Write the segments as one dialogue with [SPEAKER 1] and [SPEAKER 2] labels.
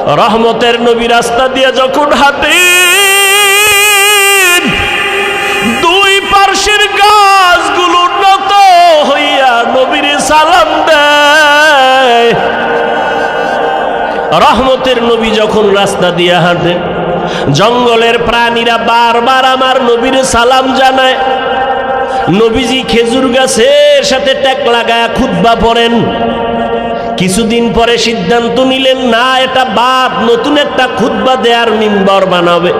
[SPEAKER 1] রহমতের নবী রাস্তা দিয়ে যখন হাঁটেন, দুই পার্শ্বের গাছগুলো নত হইয়া নবীর সালাম দেয়। রহমতের নবী যখন রাস্তা দিয়ে হাঁটেন, জঙ্গলের প্রাণীরা বারবার আমার নবীর সালাম জানায়। নবীজি খেজুর গাছের সাথে ট্যাক লাগায় খুতবা পড়েন। কিছুদিন পরে সিদ্ধান্ত নিলেন, না, এটা বাদ, নতুন একটা খুতবা দেয়ার মিম্বর বানাবে।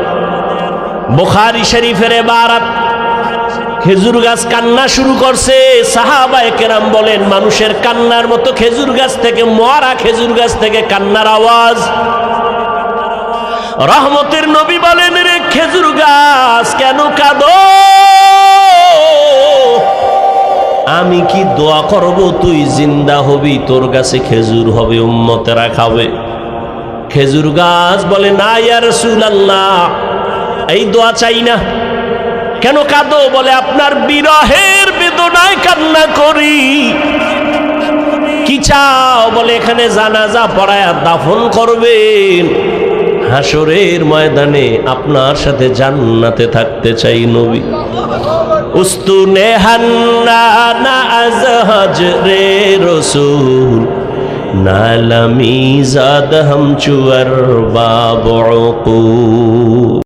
[SPEAKER 1] বুখারী শরীফের ইবারত, খেজুর গাছ কান্না শুরু করছে। সাহাবায়ে কেরাম বলেন, মানুষের কান্নার মতো খেজুর গাছ থেকে, মরা খেজুর গাছ থেকে কান্নার আওয়াজ। রহমতের নবী বলেন, রে খেজুর গাছ কেন কাঁদো? আমি কি দোয়া করব তুই জিন্দা হবি, তোর কাছে খেজুর হবে, উম্মতেরা খাবে। খেজুর গাছ বলে, না ইয়া রাসূলুল্লাহ, এই দোয়া চাই না। কেন কাঁদো? বলে, আপনার বিরহের বেদনায় কান্না করি। কি চাও? বলে, এখানে জানাজা পড়ায়া দাফন করবেন, হাসরের ময়দানে আপনার সাথে জান্নাতে থাকতে চাই নবী। উস্তুনে হান্না আজহাজ রে রসুল, নালামি জাদ হাম চুয়ার বাবু।